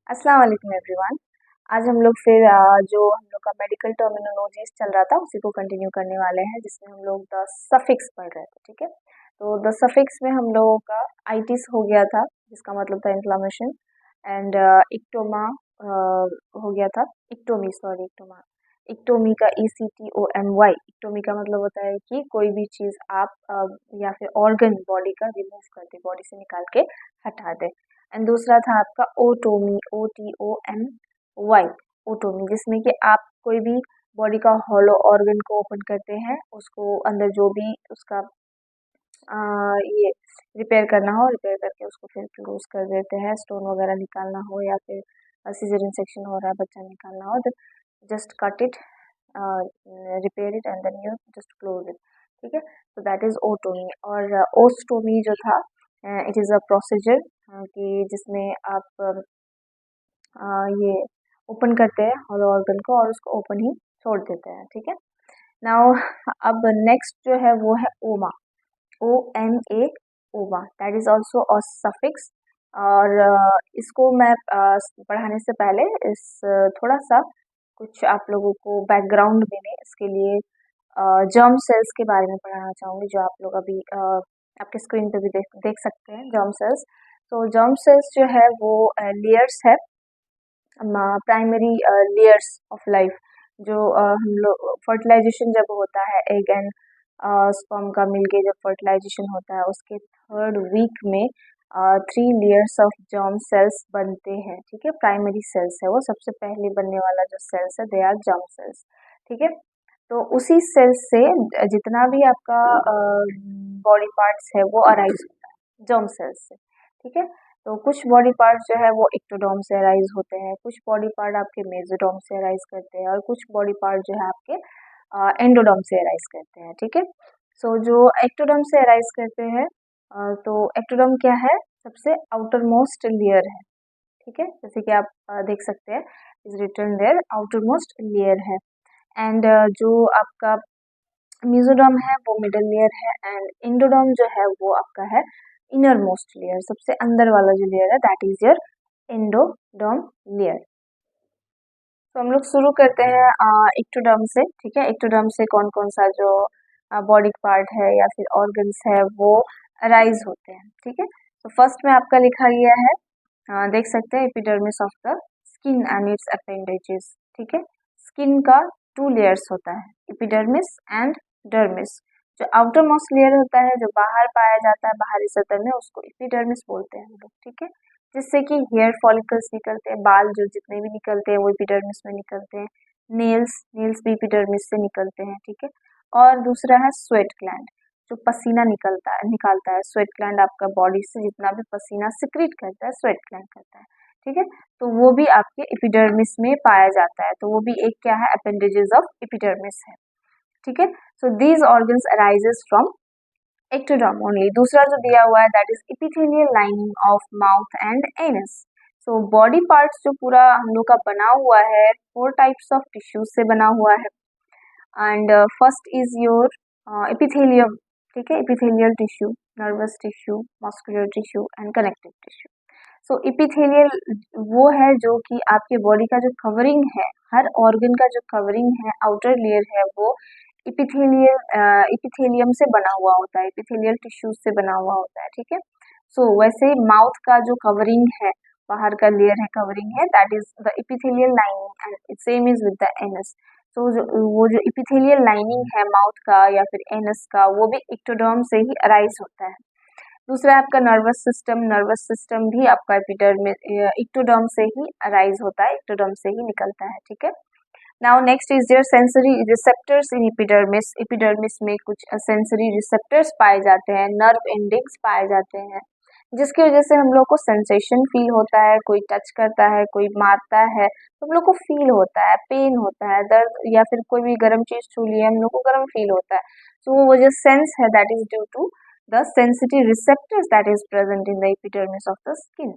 अस्सलाम वालेकुम एवरीवन। आज हम लोग फिर जो हम लोग का मेडिकल टर्मिनोलॉजीज चल रहा था उसी को कंटिन्यू करने वाले हैं, जिसमें हम लोग द सफिक्स पढ़ रहे थे। ठीक है, तो द सफिक्स में हम लोगों का आइटिस हो गया था, जिसका मतलब था इन्फ्लामेशन। एंड इक्टोमा हो गया था, इक्टोमी, सॉरी, इक्टोमा, इक्टोमी का ECTOMY। इक्टोमी का मतलब होता है कि कोई भी चीज़ आप या फिर ऑर्गन बॉडी का रिमूव कर दे, बॉडी से निकाल के हटा दे। एंड दूसरा था आपका ओटोमी, OTOMY, ओटोमी, जिसमें कि आप कोई भी बॉडी का हॉलो ऑर्गन को ओपन करते हैं, उसको अंदर जो भी उसका ये रिपेयर करना हो, रिपेयर करके उसको फिर क्लोज कर देते हैं। स्टोन वगैरह निकालना हो या फिर सीजरियन सेक्शन हो रहा है, बच्चा निकालना हो, तो just cut it, repair it and then you just close it. ठीक है, तो दैट इज ओटोमी। और ओस्टोमी जो था, इट इज़ अ प्रोसीजर कि जिसमें आप ये ओपन करते हैं हॉलो ऑर्गन को और उसको ओपन ही छोड़ देते हैं। ठीक है, नाउ अब नेक्स्ट जो है वो है ओमा, OMA, ओमा, that is also a suffix. और इसको मैं पढ़ाने से पहले थोड़ा सा कुछ आप लोगों को बैकग्राउंड देने इसके लिए जर्म सेल्स के बारे में पढ़ाना चाहूँगी, जो आप लोग अभी आपके स्क्रीन पे भी देख सकते हैं जर्म सेल्स। तो जर्म सेल्स जो है वो लेयर्स है, प्राइमरी लेयर्स ऑफ लाइफ। जो हम लोग फर्टिलाइजेशन जब होता है, एग एंड स्पर्म का मिलके जब फर्टिलाइजेशन होता है, उसके थर्ड वीक में 3 लेयर्स ऑफ जर्म सेल्स बनते हैं। ठीक है, प्राइमरी सेल्स है वो, सबसे पहले बनने वाला जो सेल्स है, दे आर जर्म सेल्स। ठीक है, तो उसी सेल्स से जितना भी आपका बॉडी पार्ट्स है वो अराइज होता है जर्म सेल्स से। ठीक है, तो कुछ बॉडी पार्ट्स जो है वो एक्टोडर्म से अराइज होते हैं, कुछ बॉडी पार्ट आपके मेसोडर्म से अराइज करते हैं, और कुछ बॉडी पार्ट जो है आपके एंडोडर्म से अराइज करते हैं। ठीक है, सो जो एक्टोडर्म से अराइज करते हैं, तो एक्टोडर्म क्या है, सबसे आउटर मोस्ट लेयर है। ठीक है, जैसे कि आप देख सकते हैं, is written their outer most layer है। एंड जो आपका मेसोडर्म है वो मिडल लेयर है, एंड एंडोडर्म जो है वो आपका है इनर मोस्ट लेयर, सबसे अंदर वाला जो लेयर है, that is your endoderm layer. तो हम लोग शुरू करते हैं एक्टोडर्म से। ठीक है, एक्टोडर्म से कौन कौन सा जो बॉडी पार्ट है या फिर ऑर्गन्स है वो अराइज होते हैं। ठीक है, तो फर्स्ट में आपका लिखा गया है, देख सकते हैं, epidermis of the skin and it's appendages. ठीक है, स्किन का 2 लेयर्स होता है, एपिडर्मिस एंड डर्मिस। जो आउटर मोस्ट लेयर होता है, जो बाहर पाया जाता है बाहरी सतह में, उसको एपिडर्मिस बोलते हैं हम लोग। ठीक है, जिससे कि हेयर फॉलिकल्स निकलते हैं, बाल जो जितने भी निकलते हैं वो एपिडर्मिस में निकलते हैं। नेल्स नेल्स भी एपिडर्मिस से निकलते हैं। ठीक है, और दूसरा है स्वेट ग्लैंड, जो पसीना निकालता है। स्वेट ग्लैंड आपका बॉडी से जितना भी पसीना सिक्रीट करता है, स्वेट ग्लैंड करता है। ठीक है, तो वो भी आपके एपिडर्मिस में पाया जाता है, तो वो भी एक क्या है, अपेंडेजेस ऑफ एपिडर्मिस है। ठीक है, so these organs arises from ectoderm only. दूसरा जो दिया हुआ है, that is epithelial lining of mouth and anus. So body parts जो पूरा हम लोग का बना हुआ है, 4 टाइप्स ऑफ टिश्यूज से बना हुआ है। And first is your epithelium. ठीक है, epithelial tissue, nervous tissue, muscular tissue and connective tissue. So epithelial वो है जो कि आपके बॉडी का जो कवरिंग है, हर ऑर्गन का जो कवरिंग है, आउटर लेयर है, वो इपिथेलियम से बना हुआ होता है, इपिथेलियल टिश्यूज से बना हुआ होता है। ठीक है, सो वैसे माउथ का जो कवरिंग है, बाहर का लेयर है, कवरिंग है, that is the epithelial lining and same is with the anus. तो वो जो इपिथेलियल लाइनिंग है माउथ का या फिर एनस का, वो भी एक्टोडर्म से ही अराइज होता है। दूसरा है आपका नर्वस सिस्टम भी आपका एक्टोडर्म से ही अराइज होता है, एक्टोडर्म से ही निकलता है। ठीक है, now next is their sensory receptors in epidermis. Epidermis में कुछ सेंसरी रिसेप्टर्स पाए जाते हैं, नर्व एंडिंग्स पाए जाते हैं, जिसकी वजह से हम लोग को सेंसेशन फील होता है, कोई टच करता है, कोई मारता है तो हम लोग को फील होता है, पेन होता है, दर्द, या फिर कोई भी गर्म चीज छू ली है हम लोग को गर्म फील होता है। तो वो जो सेंस है, that is due to the sensitive receptors that is present in the epidermis of the skin.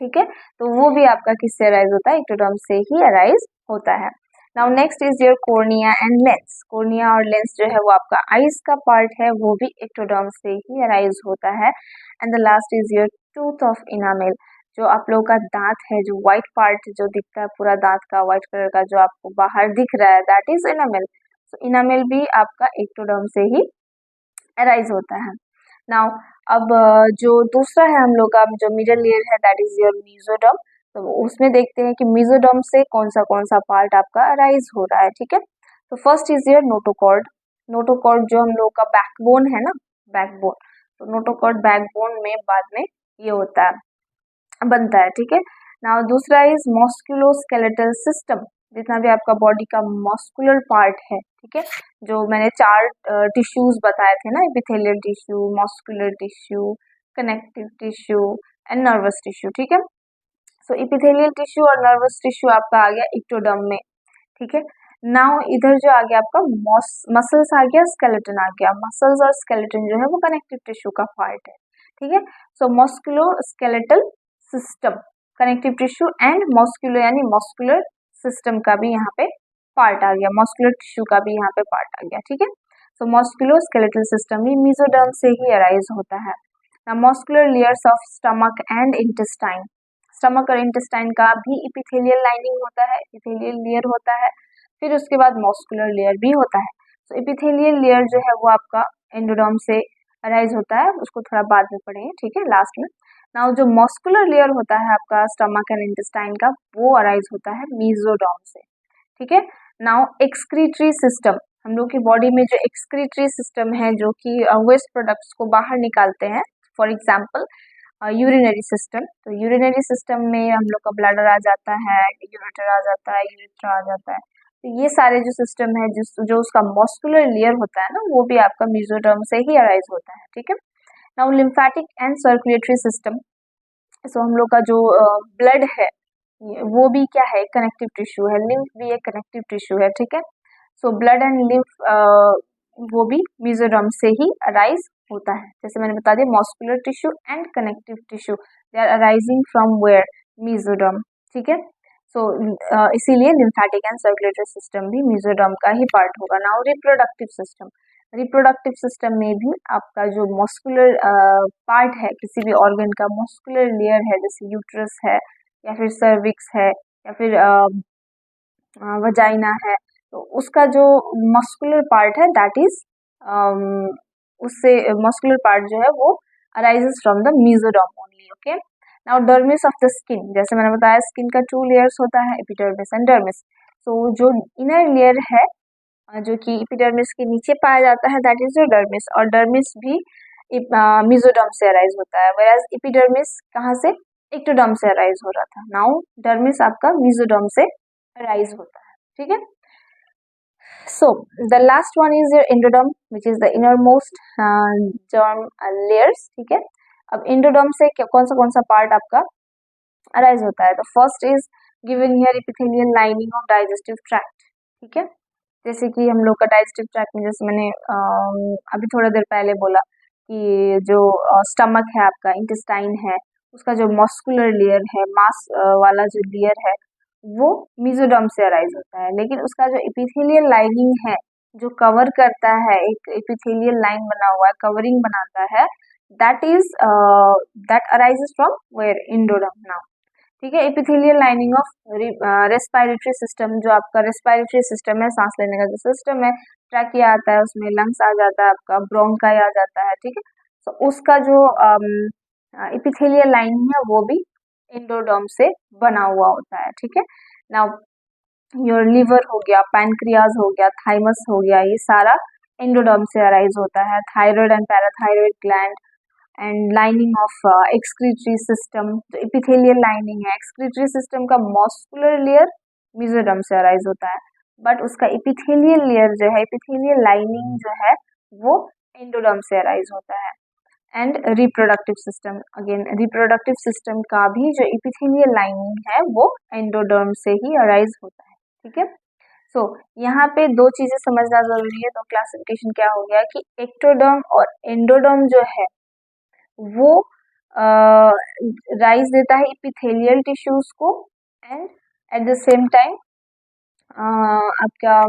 ठीक है, तो वो भी आपका किससे अराइज होता है, एक्टोडर्म से ही अराइज होता है। Now next is your cornea and lens. Cornea और लेंस जो है वो आपका आईज का पार्ट है, वो भी एक्टोडर्म से ही अराइज होता है। And the last is your tooth of enamel. जो आप लोगों का दांत है, जो व्हाइट पार्ट जो दिखता है पूरा दांत का व्हाइट कलर का जो आपको बाहर दिख रहा है, दैट इज इनामेल। तो इनामेल भी आपका एक्टोडर्म से ही अराइज होता है। नाउ अब जो दूसरा है हम लोग का जो मिडल लेयर है दैट इज योर मेसोडर्म। तो उसमें देखते हैं कि मेसोडर्म से कौन सा पार्ट आपका अराइज हो रहा है, ठीक है। तो first is your notochord. Notochord जो हम लोग का बैकबोन है ना, बैकबोन, तो नोटोकॉर्ड बैकबोन में बाद में ये होता है, बनता है, ठीक है। नाउ दूसरा इज मस्कुलोस्केलेटल सिस्टम। जितना भी आपका बॉडी का मस्कुलर पार्ट है, ठीक है, जो मैंने चार टिश्यूज बताए थे ना, epithelial tissue, muscular tissue, connective tissue and nervous tissue, ठीक है। सो एपिथेलियल टिश्यू और नर्वस टिश्यू आपका आ गया एक्टोडर्म में, ठीक है। नाउ इधर जो आ गया आपका मसल्स आ गया, स्केलेटन आ गया। मसल्स और स्केलेटन जो है वो कनेक्टिव टिश्यू का पार्ट है, ठीक है। So musculo skeletal system, connective tissue and musculo यानी मस्कुलर सिस्टम का भी यहाँ पे पार्ट आ गया, मस्कुलर टिश्यू का भी यहाँ पे पार्ट आ गया, ठीक है। सो मस्कुलो स्केलेटल सिस्टम भी मेसोडर्म से ही अराइज होता है। Muscular layers of stomach and intestine. Stomach और इंटेस्टाइन का भी इपिथेलियल लाइनिंग होता है, इपिथेलियल लेयर होता है। फिर उसके बाद मस्कुलर लेयर भी होता है। तो इपिथेलियल लेयर जो है वो आपका एंडोडर्म से अराइज होता है, उसको थोड़ा बाद में पढ़ेंगे, ठीक है, लास्ट में। नाउ जो मस्कुलर लेयर होता है आपका स्टमक एंड इंटेस्टाइन का, वो अराइज होता है मेसोडर्म से, ठीक है। नाउ एक्सक्रीटरी सिस्टम, हम लोग की बॉडी में जो एक्सक्रीटरी सिस्टम है जो कि वेस्ट प्रोडक्ट्स को बाहर निकालते हैं, फॉर एग्जाम्पल यूरिनरी सिस्टम। तो यूरिनरी सिस्टम में हम लोग का ब्लैडर आ जाता है, यूरेटर आ जाता है, यूरेथ्रा आ जाता है। तो ये सारे जो सिस्टम है जो उसका मस्कुलर लेयर होता है ना, वो भी आपका मेसोडर्म से ही अराइज होता है, ठीक है। Now lymphatic and circulatory system. So हम लोग का जो ब्लड है वो भी क्या है, कनेक्टिव टिश्यू है, लिम्फ भी एक कनेक्टिव टिश्यू है, ठीक है। सो ब्लड एंड लिम्फ वो भी मेसोडर्म से ही अराइज होता है। जैसे मैंने बता दिया muscular tissue and connective tissue they are arising from where, mesoderm, ठीक है। सो इसीलिए लिम्फेटिक एंड सर्कुलेटरी सिस्टम भी मेसोडर्म का ही पार्ट होगा। Now reproductive system. Reproductive system में भी आपका जो मस्कुलर पार्ट है किसी भी ऑर्गन का, मस्कुलर लेयर है, जैसे यूट्रस है या फिर सर्विक्स है या फिर वजाइना है, तो उसका जो मस्कुलर पार्ट है दैट इज उससे मस्कुलर पार्ट जो है वो arises from the mesoderm only, okay. Now dermis of the skin, जैसे मैंने बताया स्किन का 2 लेयर्स होता है, एपिडर्मिस एंड डर्मिस। तो जो इनर लेयर है जो कि एपिडर्मिस के नीचे पाया जाता है दैट इज योर डर्मिस, और डर्मिस भी मेसोडर्म से अराइज होता है, वेराज एपिडर्मिस कहाँ से, एक्टोडर्म से अराइज हो रहा था। नाउ डर्मिस आपका मेसोडर्म से अराइज होता है, ठीक है। So the last one is your endoderm, which is the innermost germ layers, ठीक है। अब endoderm से कौन सा पार्ट आपका अराइज होता है, तो first is given here epithelial lining of digestive tract, ठीक है। जैसे कि हम लोग का डाइजेस्टिव ट्रैक्ट में, जैसे मैंने अभी थोड़ा देर पहले बोला कि जो स्टमक है आपका, इंटेस्टाइन है, उसका जो मस्कुलर लेयर है, मांस वाला जो लेयर है, वो मेसोडर्म से अराइज होता है। लेकिन उसका जो एपिथेलियल लाइनिंग है जो कवर करता है, एक एपिथेलियल लाइन बना हुआ है, कवरिंग बनाता है, that is that arises from where, endoderm. Now ठीक है, epithelial lining of respiratory system, जो आपका रेस्पिरेटरी सिस्टम है, सांस लेने का जो सिस्टम है, ट्रैकिया आता है, उसमें लंग्स आ जाता है, आपका ब्रोंकाई आ जाता है, ठीक है। तो उसका जो एपिथेलियल लाइनिंग है वो भी एंडोडर्म से बना हुआ होता है, ठीक है। नाउ योर लिवर हो गया, पैनक्रियाज हो गया, थाइमस हो गया, ये सारा एंडोडर्म से अराइज होता है। Thyroid and parathyroid gland and lining of excretory system, जो एपिथेलियल लाइनिंग है एक्सक्रीटरी सिस्टम का, मस्कुलर लेयर मेसोडर्म से अराइज होता है, बट उसका एपिथेलियल लेयर जो है, एपिथेलियल लाइनिंग जो है वो एंडोडर्म से अराइज होता है। And reproductive system, again reproductive system का भी जो एपिथेलियल लाइनिंग है वो एंडोडर्म से ही अराइज होता है, ठीक है। सो यहाँ पे दो चीजें समझना जरूरी है। तो क्लासिफिकेशन क्या हो गया कि एक्टोडर्म और एंडोडर्म जो है वो राइज देता है एपिथेलियल टिश्यूज को, and at the same time आपका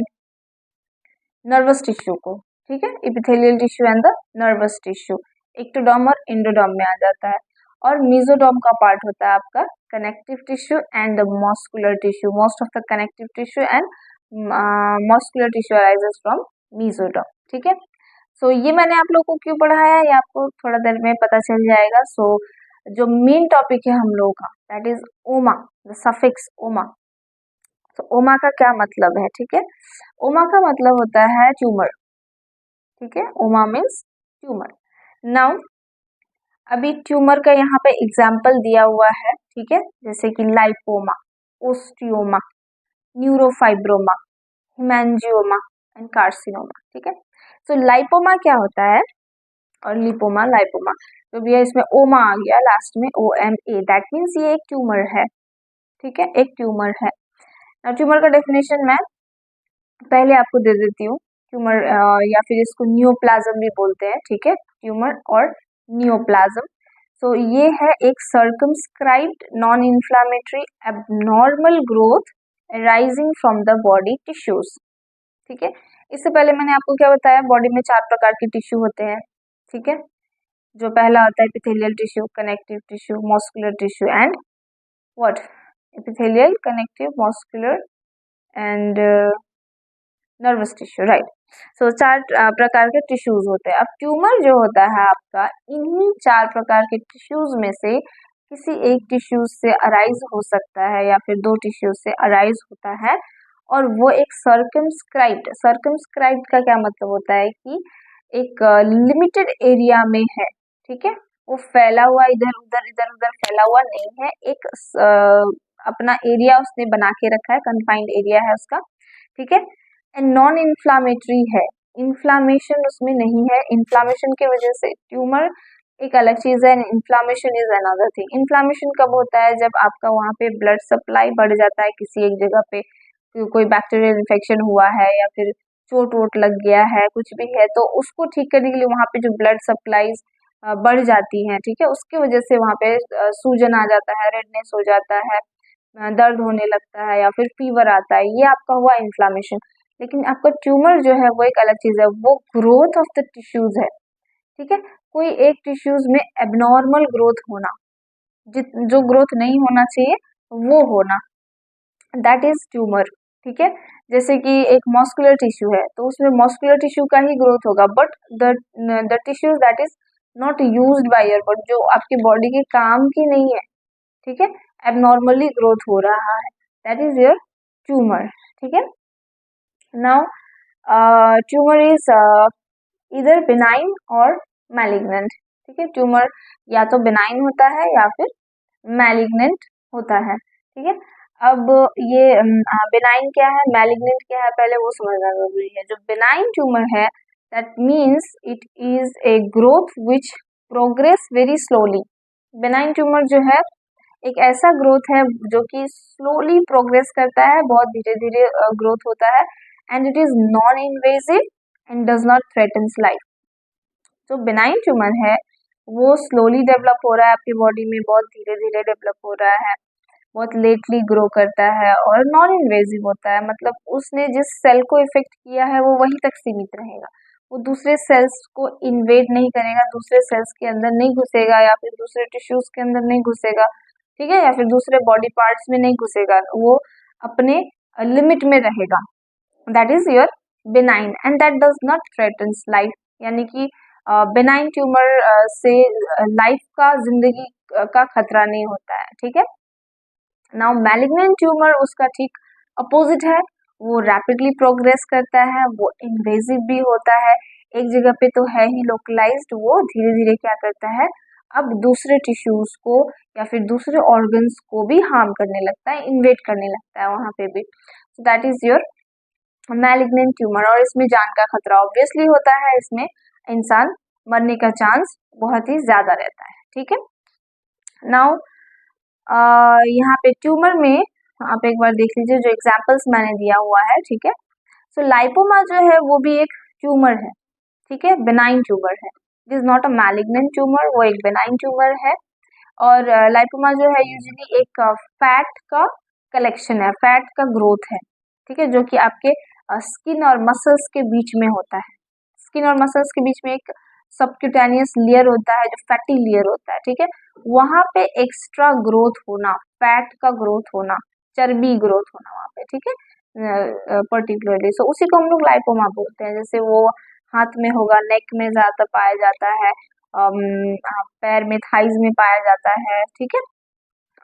नर्वस टिश्यू को, ठीक है, epithelial tissue and the nervous tissue ectoderm और एंडोडर्म में आ जाता है। और मीजोडर्म का पार्ट होता है आपका connective tissue and muscular tissue. Most of the connective tissue and muscular tissue arises from mesoderm, ठीक है। सो ये मैंने आप लोगों को क्यों पढ़ाया ये आपको थोड़ा देर में पता चल जाएगा। सो जो मेन टॉपिक है हम लोगों का दैट इज ओमा, द सफिक्स ओमा। तो ओमा का क्या मतलब है, ठीक है। ओमा का मतलब होता है ट्यूमर, ठीक है। ओमा मीन्स ट्यूमर। नाउ अभी ट्यूमर का यहाँ पे एग्जाम्पल दिया हुआ है, ठीक है, जैसे कि lipoma, osteoma, neurofibroma, hemangioma and carcinoma, ठीक है। तो लाइपोमा क्या होता है और लिपोमा, लाइपोमा, तो भैया इसमें ओमा आ गया लास्ट में, OMA, दैट मीन्स ये एक ट्यूमर है, ठीक है, एक ट्यूमर है। ट्यूमर का डेफिनेशन मैं पहले आपको दे देती हूँ। ट्यूमर या फिर इसको नियोप्लाज्म भी बोलते हैं, ठीक है, ट्यूमर और नियोप्लाज्म। तो ये है एक circumscribed non inflammatory abnormal growth rising from the body tissues, ठीक है। इससे पहले मैंने आपको क्या बताया, बॉडी में 4 प्रकार के टिश्यू होते हैं, ठीक है। जो पहला आता है epithelial tissue, connective tissue, muscular tissue and what, epithelial, connective, muscular and nervous tissue, right. So 4 प्रकार के टिश्यूज होते हैं। अब ट्यूमर जो होता है आपका इन्हीं 4 प्रकार के टिश्यूज में से किसी एक टिश्यूज से अराइज हो सकता है या फिर 2 टिश्यूज से अराइज होता है, और वो एक सर्कमस्क्राइब्ड, सर्कमस्क्राइब्ड का क्या मतलब होता है कि एक लिमिटेड एरिया में है, ठीक है, वो फैला हुआ इधर उधर फैला हुआ नहीं है, एक अपना एरिया उसने बना के रखा है, कन्फाइंड एरिया है उसका, ठीक है। एंड नॉन इन्फ्लामेटरी है, इन्फ्लामेशन उसमें नहीं है। इन्फ्लामेशन की वजह से ट्यूमर एक अलग चीज है, inflammation is another thing. Inflammation कब होता है, जब आपका वहाँ पे ब्लड सप्लाई बढ़ जाता है किसी एक जगह पे, कोई बैक्टीरियल इन्फेक्शन हुआ है या फिर चोट वोट लग गया है, कुछ भी है, तो उसको ठीक करने के लिए वहाँ पे जो ब्लड सप्लाईज बढ़ जाती हैं, ठीक है, उसकी वजह से वहाँ पे सूजन आ जाता है, रेडनेस हो जाता है, दर्द होने लगता है या फिर फीवर आता है, ये आपका हुआ इन्फ्लामेशन। लेकिन आपका ट्यूमर जो है वो एक अलग चीज है, वो ग्रोथ ऑफ द टिश्यूज है, ठीक है। कोई एक टिश्यूज में एबनॉर्मल ग्रोथ होना, जो ग्रोथ नहीं होना चाहिए वो होना, दैट इज ट्यूमर, ठीक है। जैसे कि एक मस्कुलर टिश्यू है तो उसमें मस्कुलर टिश्यू का ही ग्रोथ होगा, but the tissues that is not used by your body, जो आपकी बॉडी के काम की नहीं है, ठीक है, एबनॉर्मली ग्रोथ हो रहा है, दैट इज योर ट्यूमर, ठीक है। नाउ ट्यूमर इज इधर बिनाइन और मैलिग्नेंट, ठीक है। ट्यूमर या तो बिनाइन होता है या फिर मैलिग्नेंट होता है, ठीक है। अब ये बिनाइन क्या है, मैलिग्नेंट क्या है, पहले वो समझना जरूरी है। जो बिनाइन ट्यूमर है that means it is a growth which progress very slowly. Benign tumour जो है एक ऐसा ग्रोथ है जो कि स्लोली प्रोग्रेस करता है, बहुत धीरे धीरे ग्रोथ होता है, and it is non invasive and does not threatens life. जो बिनाइन ट्यूमर है वो स्लोली डेवलप हो रहा है आपकी बॉडी में, बहुत धीरे धीरे डेवलप हो रहा है, बहुत लेटली ग्रो करता है और नॉन इन्वेजिव होता है, मतलब उसने जिस सेल को इफेक्ट किया है वो वहीं तक सीमित रहेगा, वो दूसरे सेल्स को इन्वेड नहीं करेगा, दूसरे सेल्स के अंदर नहीं घुसेगा या फिर दूसरे टिश्यूज के अंदर नहीं घुसेगा, ठीक है, या फिर दूसरे बॉडी पार्ट्स में नहीं घुसेगा, वो अपने लिमिट में रहेगा, that is your benign and that does not threatens life. यानी कि बिनाइन ट्यूमर से लाइफ का, जिंदगी का खतरा नहीं होता है, ठीक है। नाउ मैलिग्नेंट ट्यूमर उसका ठीक अपोजिट है, वो रैपिडली प्रोग्रेस करता है, वो इन्वेजिव भी होता है, एक जगह पे तो है ही लोकलाइज्ड, वो धीरे धीरे क्या करता है, अब दूसरे टिश्यूज को या फिर दूसरे ऑर्गन्स को भी हार्म करने लगता है, इन्वेड करने लगता है वहां पे भी। So that is your malignant tumour. और इसमें जान का खतरा ऑब्वियसली होता है, इसमें इंसान मरने का चांस बहुत ही ज्यादा रहता है, ठीक है। नाउ यहाँ पे ट्यूमर में आप एक बार देख लीजिए जो एग्जाम्पल्स मैंने दिया हुआ है, ठीक है। सो लाइपोमा जो है वो भी एक ट्यूमर है, ठीक है, बेनाइन ट्यूमर है, it is not a malignant tumour, वो एक बेनाइन ट्यूमर है। और लाइपोमा जो है यूजुअली एक फैट का कलेक्शन है, फैट का ग्रोथ है, ठीक है, जो कि आपके स्किन और मसल्स के बीच में होता है, स्किन और मसल्स के बीच में एक सबक्यूटेनियस लेयर होता है, जो फैटी लेयर होता है, ठीक है, वहां पे एक्स्ट्रा ग्रोथ होना, फैट का ग्रोथ होना, चर्बी ग्रोथ होना वहां पे, ठीक है, पर्टिकुलरली। सो उसी को हम लोग लाइपोमा बोलते हैं। जैसे वो हाथ में होगा, नेक में ज्यादा पाया जाता है, पैर में, थाइज में पाया जाता है, ठीक है,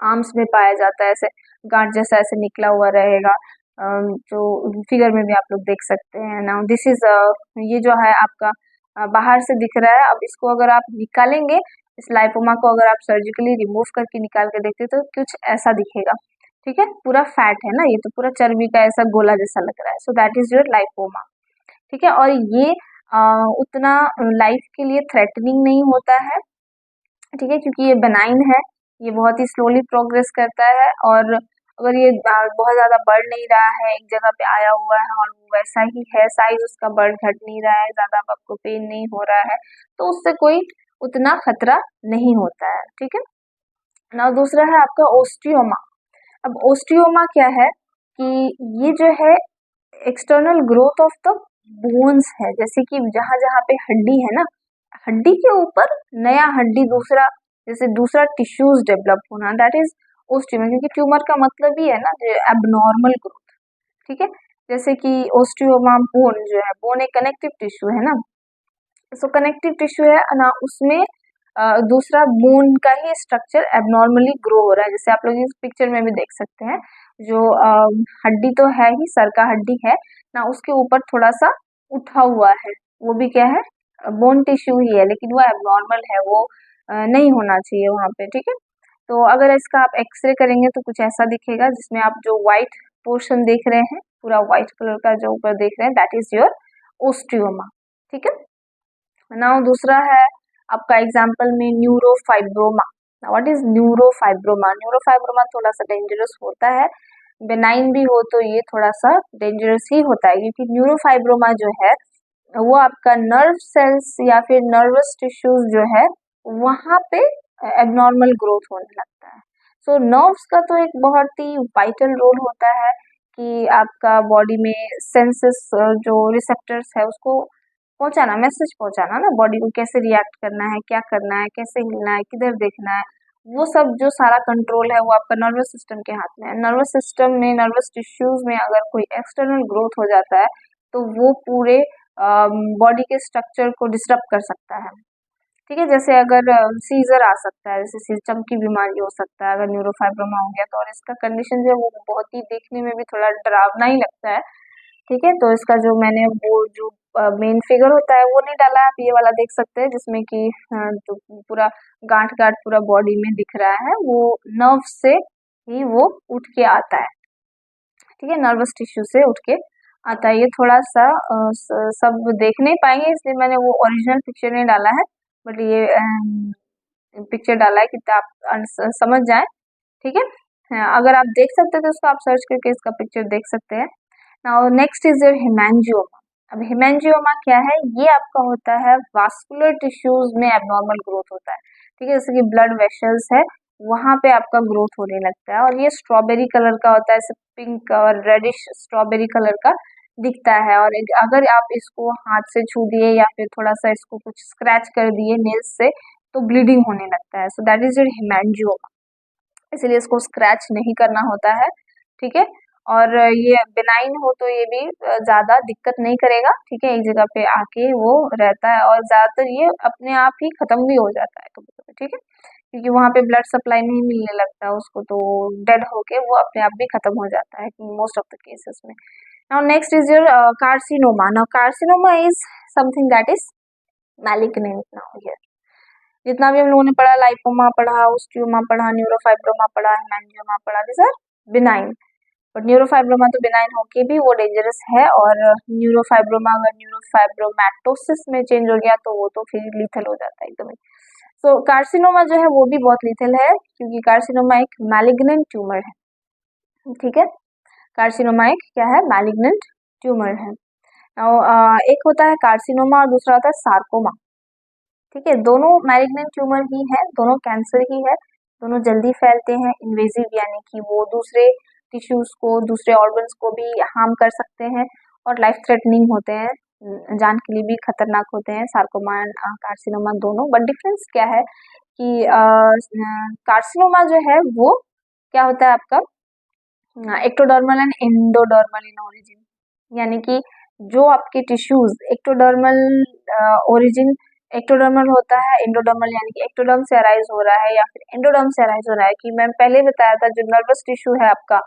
आर्म्स में पाया जाता है, ऐसे गांठ जैसा ऐसे निकला हुआ रहेगा, जो फिगर में भी आप लोग देख सकते हैं। नाउ दिस इज ये जो है आपका बाहर से दिख रहा है। अब इसको अगर आप निकालेंगे, इस लाइपोमा को अगर आप सर्जिकली रिमूव करके निकाल के देखते तो कुछ ऐसा दिखेगा, ठीक है, पूरा फैट है ना, ये तो पूरा चर्बी का ऐसा गोला जैसा लग रहा है। So that is your lipoma, ठीक है। और ये उतना लाइफ के लिए थ्रेटनिंग नहीं होता है, ठीक है, क्योंकि ये बेनाइन है, ये बहुत ही स्लोली प्रोग्रेस करता है। और अगर ये बहुत ज्यादा बढ़ नहीं रहा है, एक जगह पे आया हुआ है और वो वैसा ही है, साइज उसका बढ़ घट नहीं रहा है, ज्यादा आपको पेन नहीं हो रहा है, तो उससे कोई उतना खतरा नहीं होता है, ठीक है ना। दूसरा है आपका ओस्टियोमा। अब ओस्टियोमा क्या है कि ये जो है external growth of the bones है, जैसे कि जहां जहां पे हड्डी है ना, हड्डी के ऊपर नया हड्डी दूसरा, जैसे दूसरा टिश्यूज डेवलप होना, दैट इज ओस्टियोमा। क्योंकि ट्यूमर का मतलब ही है ना जो एबनॉर्मल ग्रोथ, ठीक है। जैसे कि ओस्टियोमा बोन जो है, बोन एक कनेक्टिव टिश्यू है ना, सो कनेक्टिव टिश्यू है ना, उसमें दूसरा बोन का ही स्ट्रक्चर एबनॉर्मली ग्रो हो रहा है। जैसे आप लोग इस पिक्चर में भी देख सकते हैं, जो हड्डी तो है ही, सर का हड्डी है ना, उसके ऊपर थोड़ा सा उठा हुआ है, वो भी क्या है, बोन टिश्यू ही है, लेकिन वो एबनॉर्मल है, वो नहीं होना चाहिए वहां पे, ठीक है। तो अगर इसका आप एक्सरे करेंगे तो कुछ ऐसा दिखेगा, जिसमें आप जो व्हाइट पोर्शन देख रहे हैं, पूरा व्हाइट कलर का जो ऊपर देख रहे हैं, दैट इज योर ओस्टियोमा, ठीक है। नाउ दूसरा है आपका एग्जाम्पल में neurofibroma. What is neurofibroma? Neurofibroma थोड़ा सा डेंजरस होता है, बेनाइन भी हो तो ये थोड़ा सा डेंजरस ही होता है, क्योंकि न्यूरोफाइब्रोमा जो है वो आपका नर्व सेल्स या फिर नर्वस टिश्यूज जो है वहां पे एबनॉर्मल ग्रोथ होने लगता है। सो नर्व्स का तो एक बहुत ही वाइटल रोल होता है कि आपका बॉडी में सेंसेस, जो रिसेप्टर्स है, उसको पहुंचाना, मैसेज पहुंचाना ना, बॉडी को कैसे रिएक्ट करना है, क्या करना है, कैसे हिलना है, किधर देखना है, वो सब जो सारा कंट्रोल है वो आपका नर्वस सिस्टम के हाथ में है। नर्वस सिस्टम में, नर्वस टिश्यूज में अगर कोई एक्सटर्नल ग्रोथ हो जाता है तो वो पूरे बॉडी के स्ट्रक्चर को डिस्टर्ब कर सकता है, ठीक है। जैसे अगर सीजर आ सकता है, जैसे चमकी बीमारी हो सकता है अगर न्यूरोफाइब्रोमा हो गया तो, और इसका कंडीशन जो है वो बहुत ही देखने में भी थोड़ा डरावना ही लगता है, ठीक है। तो इसका जो मैंने वो जो मेन फिगर होता है वो नहीं डाला है, आप ये वाला देख सकते हैं जिसमें कि तो पूरा गांठ गांठ पूरा बॉडी में दिख रहा है, वो नर्व से ही वो उठ के आता है, ठीक है, नर्वस टिश्यू से उठ के आता है। ये थोड़ा सा सब देख नहीं पाएंगे, इसलिए मैंने वो ओरिजिनल पिक्चर नहीं डाला है, बट ये पिक्चर डाला है कि आप समझ जाए, ठीक है। अगर आप देख सकते हैं तो उसको आप सर्च करके इसका पिक्चर देख सकते हैं। Now next is your hemangioma. अब हेमेंजियोमा क्या है? ये आपका होता है वास्कुलर टिश्यूज में एबनॉर्मल ग्रोथ होता है, ठीक है, जैसे कि ब्लड वेसल्स है, वहां पे आपका ग्रोथ होने लगता है, और ये स्ट्रॉबेरी कलर का होता है, ऐसे पिंक और रेडिश स्ट्रॉबेरी कलर का दिखता है। और अगर आप इसको हाथ से छू दिए या फिर थोड़ा सा इसको कुछ स्क्रैच कर दिए नेल्स से तो ब्लीडिंग होने लगता है। So that is your haemangioma, इसलिए इसको स्क्रैच नहीं करना होता है, ठीक है। और ये बेनाइन हो तो ये भी ज्यादा दिक्कत नहीं करेगा, ठीक है, एक जगह पे आके वो रहता है, और ज्यादातर ये अपने आप ही खत्म भी हो जाता है कभी कभी, ठीक है, क्योंकि वहां पे ब्लड सप्लाई नहीं मिलने लगता है उसको, तो डेड होके वो अपने आप भी खत्म हो जाता है मोस्ट ऑफ द केसेस में। Now next is your carcinoma. Now carcinoma is something that is malignant. Now here जितना भी हम लोगों ने पढ़ा, लाइपोमा पढ़ा, ओस्टियोमा पढ़ा, न्यूरोफाइब्रोमा पढ़ा, हेमेंजियोमा पढ़ा, this are benign, but neurofibroma तो बिनाइन होके भी वो डेंजरस है, और न्यूरोफाइब्रोमा अगर न्यूरोफाइब्रोमैटोसिस में चेंज हो गया तो वो तो फिर लीथल हो जाता है एकदम ही। सो कार्सिनोमा जो है वो भी बहुत लीथल है, क्योंकि कार्सिनोमा एक मैलिग्नेंट ट्यूमर है, ठीक है, कार्सिनोमा एक क्या है, मैलिग्नेंट ट्यूमर है। Now, एक होता है कार्सिनोमा और दूसरा होता है सार्कोमा, ठीक है, दोनों मैलिग्नेंट ट्यूमर ही है, दोनों कैंसर ही है, दोनों जल्दी फैलते हैं, इन्वेजिव यानी कि वो दूसरे टिश्यूज को, दूसरे ऑर्गन्स को भी हार्म कर सकते हैं और लाइफ थ्रेटनिंग होते हैं, जान के लिए भी खतरनाक होते हैं, सार्कोमा एंड कार्सिनोमा दोनों। बट डिफरेंस क्या है कि कार्सिनोमा जो है वो क्या होता है आपका ectodermal and endodermal in origin, यानी कि जो आपके टिश्यूज एक्टोडर्मल ओरिजिन एक्टोडर्मल होता है, एंडोडर्मल यानी कि एक्टोडर्म से अराइज हो रहा है या फिर एंडोडर्म से अराइज हो रहा है। कि मैंने पहले बताया था जो नर्वस टिश्यू है आपका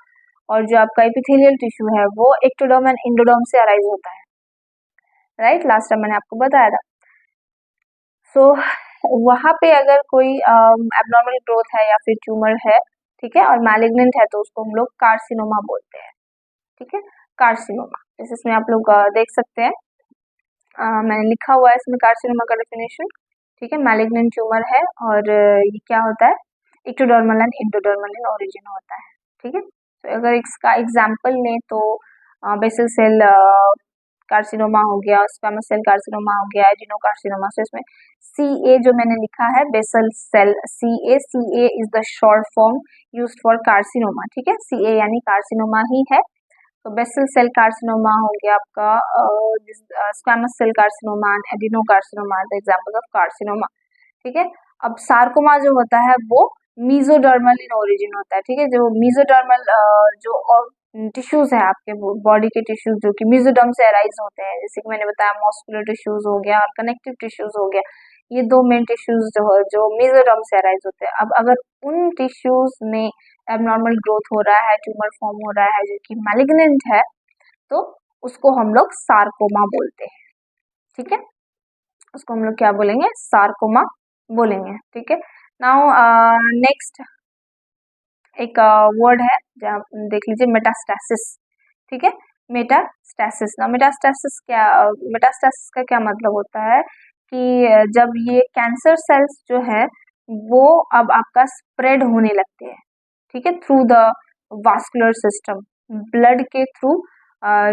और जो आपका एपिथेलियल टिश्यू है वो एक्टोडर्म एंड एंडोडर्म से अराइज होता है, राइट। लास्ट टाइम मैंने आपको बताया था। सो वहां पे अगर कोई एबनॉर्मल ग्रोथ है या फिर ट्यूमर है, ठीक है, और मैलिग्नेंट है तो उसको हम लोग कार्सिनोमा बोलते हैं, ठीक है, कार्सिनोमा। जैसे इसमें आप लोग देख सकते हैं, मैंने लिखा हुआ है इसमें कार्सिनोमा का डेफिनेशन, ठीक है। मैलिग्नेंट ट्यूमर है और ये क्या होता है, ectodermal and endodermal in origin होता है, ठीक है। तो अगर इसका एग्जांपल लें तो बेसल सेल कार्सिनोमा हो गया, स्क्वामस सेल कार्सिनोमा हो गया, एडिनोकार्सिनोमा। तो इसमें CA जो मैंने लिखा है basal cell CA is the short form used for carcinoma, ठीक है। CA यानी कार्सिनोमा ही है। तो बेसल सेल कार्सिनोमा हो गया आपका, squamous cell carcinoma, adenocarcinoma the example of carcinoma, ठीक है। अब सार्कोमा जो होता है वो मीजोडर्मल इन ओरिजिन होता है, ठीक है। जो मीजोडर्मल जो टिश्यूज है आपके बॉडी के टिश्यूज जो कि मीजोडर्म से अराइज होते हैं, जैसे कि मैंने बताया मस्कुलर टिश्यूज हो गया और कनेक्टिव टिश्यूज हो गया, ये दो मेन टिश्यूज जो मीजोडर्म से अराइज होते हैं। अब अगर उन टिश्यूज में एबनॉर्मल ग्रोथ हो रहा है, ट्यूमर फॉर्म हो रहा है जो कि मैलिग्नेंट है, तो उसको हम लोग सार्कोमा बोलते हैं, ठीक है। उसको हम लोग क्या बोलेंगे, सार्कोमा बोलेंगे, ठीक है। नाउ नेक्स्ट एक वर्ड है जहाँ देख लीजिए, मेटास्टैसिस, ठीक है। मेटास्टैसिस ना, मेटास्टैसिस का क्या मतलब होता है कि जब ये कैंसर सेल्स जो है वो अब आपका स्प्रेड होने लगते हैं, ठीक है, through the vascular system, blood के थ्रू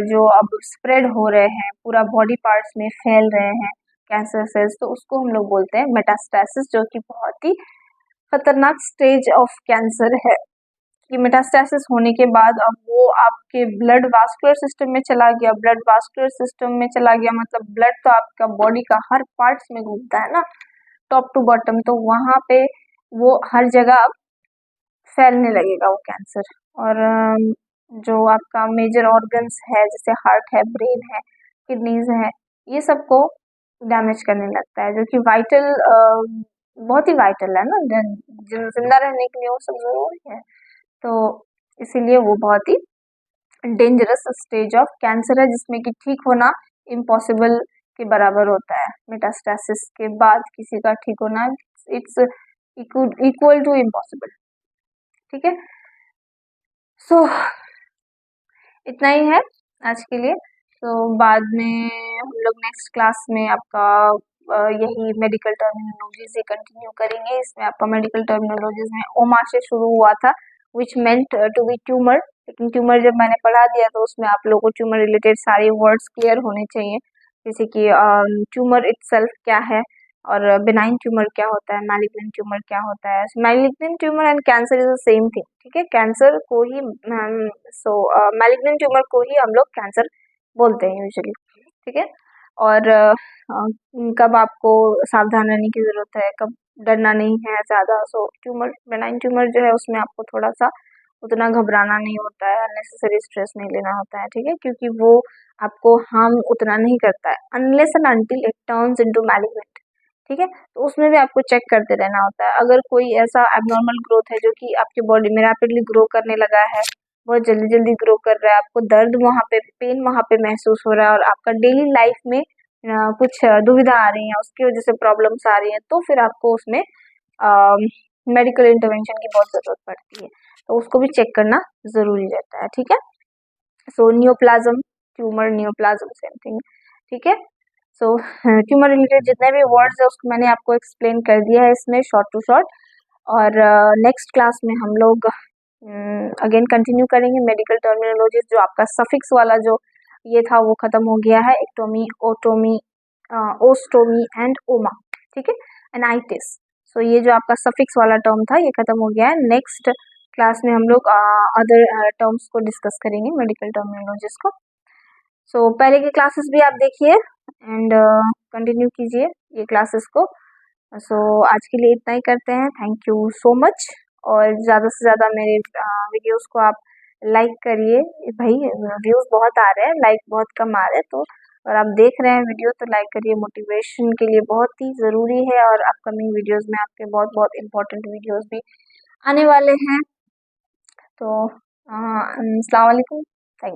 जो अब स्प्रेड हो रहे हैं, पूरा बॉडी पार्ट्स में फैल रहे हैं कैंसर सेल्स, तो उसको हम लोग बोलते हैं मेटास्टैसिस, जो कि बहुत ही खतरनाक स्टेज ऑफ कैंसर है। कि मेटास्टैसिस होने के बाद अब वो आपके ब्लड वास्कुलर सिस्टम में चला गया, ब्लड वास्कुलर सिस्टम में चला गया मतलब ब्लड तो आपका बॉडी का हर पार्ट्स में घूमता है ना, टॉप टू बॉटम, तो वहां पे वो हर जगह अब फैलने लगेगा वो कैंसर। और जो आपका मेजर ऑर्गन्स है जैसे हार्ट है, ब्रेन है, किडनीज है, ये सबको डैमेज करने लगता है, जो कि वाइटल बहुत ही वाइटल है ना, जिंदा रहने के लिए वो सब जरूरी है। तो इसीलिए वो बहुत ही डेंजरस स्टेज ऑफ कैंसर है जिसमें कि ठीक होना इम्पॉसिबल के बराबर होता है। मेटास्टैसिस के बाद किसी का ठीक होना इट्स इक्वल टू इम्पॉसिबल, ठीक है। सो इतना ही है आज के लिए। तो बाद में हम लोग नेक्स्ट क्लास में आपका यही मेडिकल टर्मिनोलॉजी से कंटिन्यू करेंगे। इसमें आपका मेडिकल टर्मिनोलॉजीज में ओमा से शुरू हुआ था, विच मेंट टू बी ट्यूमर, लेकिन ट्यूमर जब मैंने पढ़ा दिया तो उसमें आप लोगों को ट्यूमर रिलेटेड सारे वर्ड्स क्लियर होने चाहिए, जैसे कि ट्यूमर इटसेल्फ क्या है और बिनाइन ट्यूमर क्या होता है, मैलिग्नेंट ट्यूमर क्या होता है। Malignant tumour and cancer is the same thing, ठीक है। कैंसर को ही मैलिग्नेंट ट्यूमर को ही हम लोग कैंसर बोलते हैं यूजुअली, ठीक है। और कब आपको सावधान रहने की जरूरत है, कब डरना नहीं है ज्यादा। सो ट्यूमर, बेनाइन ट्यूमर जो है उसमें आपको थोड़ा सा उतना घबराना नहीं होता है, अननेसेसरी स्ट्रेस नहीं लेना होता है, ठीक है, क्योंकि वो आपको हार्म उतना नहीं करता है unless and until it turns into malignant, ठीक है। तो उसमें भी आपको चेक करते रहना होता है। अगर कोई ऐसा एबनॉर्मल ग्रोथ है जो कि आपके बॉडी में रैपिडली ग्रो करने लगा है, बहुत जल्दी जल्दी ग्रो कर रहा है, आपको दर्द वहाँ पे, पेन वहाँ पे महसूस हो रहा है और आपका डेली लाइफ में कुछ दुविधा आ रही है, उसकी वजह से प्रॉब्लम्स आ रही हैं, तो फिर आपको उसमें मेडिकल इंटरवेंशन की बहुत जरूरत पड़ती है, तो उसको भी चेक करना जरूरी रहता है, ठीक है। So neoplasm tumour, neoplasm same thing, ठीक है। सो ट्यूमर रिलेटेड जितने भी वर्ड्स है उसको मैंने आपको एक्सप्लेन कर दिया है इसमें शॉर्ट टू शॉर्ट। और नेक्स्ट क्लास में हम लोग अगेन कंटिन्यू करेंगे मेडिकल टर्मिनोलॉजीज। जो आपका सफिक्स वाला जो ये था वो खत्म हो गया है, एक्टोमी, ओटोमी, ओस्टोमी एंड ओमा, ठीक है, एनाइटिस। सो ये जो आपका सफिक्स वाला टर्म था ये खत्म हो गया है। नेक्स्ट क्लास में हम लोग अदर टर्म्स को डिस्कस करेंगे, मेडिकल टर्मिनोलॉजीज को। सो पहले की क्लासेस भी आप देखिए एंड कंटिन्यू कीजिए ये क्लासेस को। सो आज के लिए इतना ही करते हैं। Thank you so much. और ज़्यादा से ज़्यादा मेरे वीडियोस को आप लाइक करिए। भाई व्यूज़ बहुत आ रहे हैं, लाइक बहुत कम आ रहे हैं, तो अगर आप देख रहे हैं वीडियो तो लाइक करिए, मोटिवेशन के लिए बहुत ही ज़रूरी है। और अपकमिंग वीडियोस में आपके बहुत बहुत इम्पोर्टेंट वीडियोस भी आने वाले हैं। तो अस्सलाम वालेकुम।